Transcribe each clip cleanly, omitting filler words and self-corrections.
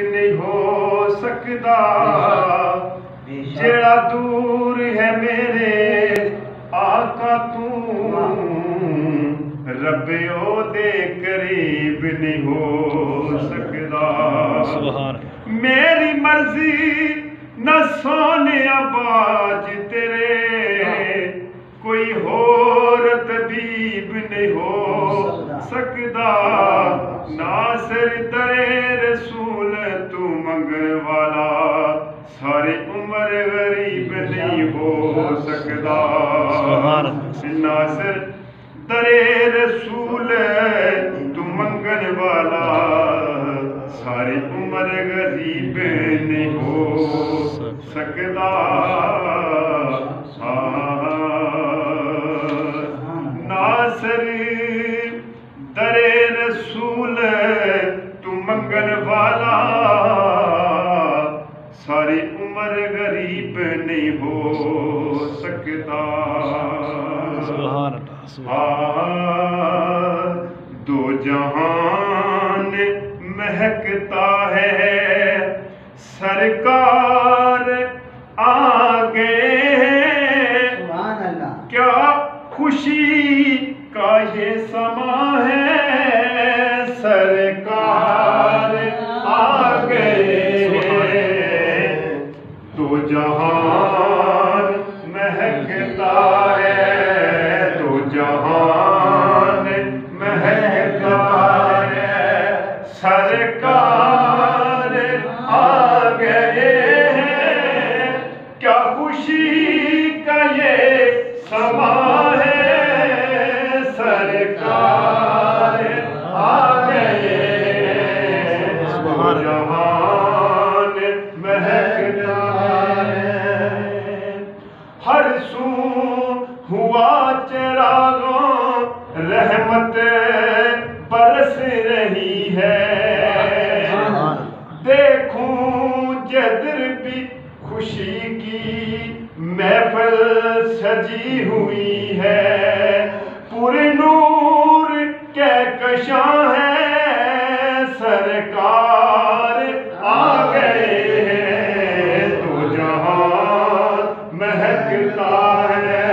نہیں ہو سکتا جیڑا دور ہے میرے آقا تو رب او دے قریب نہیں ہو سکتا میری مرضی نہ سونے باج تیرے کوئی اور طبیب نہیں ہو سکتا ناصر درے رسول تو منگن والا ساری عمر غریب نہیں ہو سکتا ناصر درے رسول تو منگن والا ساری عمر غریب نہیں ہو سکتا ناصر درے رسول تو منگن والا ساری عمر غریب نہیں ہو سکتا دو جہان مہکتا ہے سرکار آگے کیا خوشی کا یہ سما ہے سرکار آگے دو جہان مہکتا ہے دو جہان مہکتا ہے سرکار آگے کیا خوشی کا یہ سما ہے سرکار آگے دو جہان مہکتا ہے ہر سو ہوا چراغوں رحمت برس رہی ہے دیکھوں جدر بھی خوشی کی محفل سجی ہوئی ہے پورے نور کہکشاں ہے سرکار آ گئے ہیں دو جہان مہکتا ہے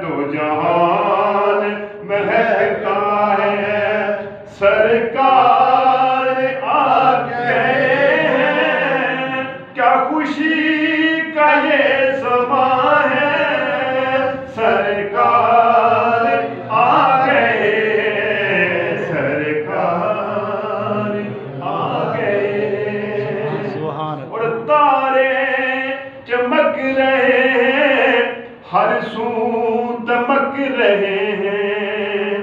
دو جہان مہکتا ہے سرکار آ گئے ہیں کیا خوشی کا یہ سما ہے سرکار آ گئے سرکار آ گئے اور تارے چمک رہے ہیں ہر سو دمک رہے ہیں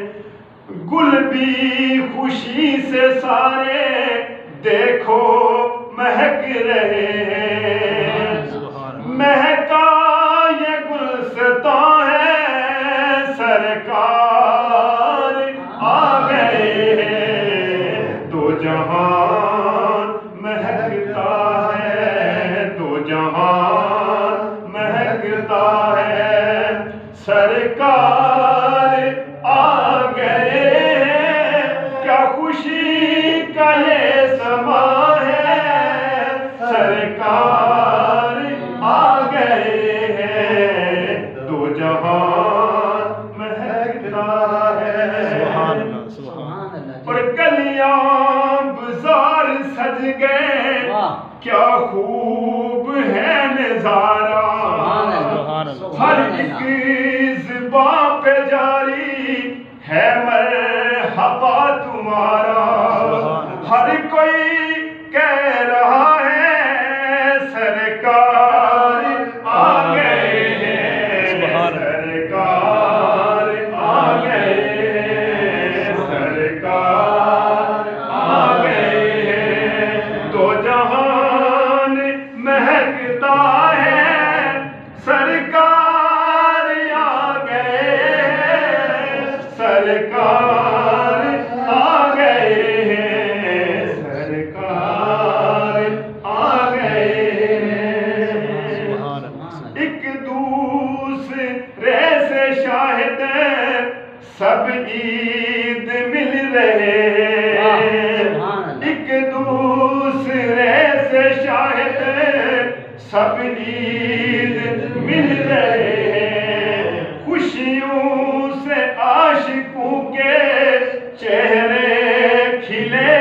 گل بھی خوشی سے سارے دیکھو مہک رہے ہیں مہکا یہ گلستاں ہے سرکار آ گئے ہیں دو جہان مہکتا ہے دو جہان مہکتا ہے سرکار آ گئے ہیں کیا خوشی کا یہ سما ہے سرکار آ گئے ہیں دو جہان مہکتا ہے اور گلیاں بازار سج گئے کیا خوب ہے نظارہ ہر ایک زباں پہ جاری ہے مرحبا تمہارا ہر کوئی کہہ رہا ہے سرکار آ گئے ہیں سرکار آ گئے ہیں سرکار آ گئے ہیں دو جہان مہکتا ہے سرکار آ گئے ہیں سرکار آ گئے ہیں سب عید مل رہے ہیں، خوشیوں سے عاشقوں کے چہرے کھلے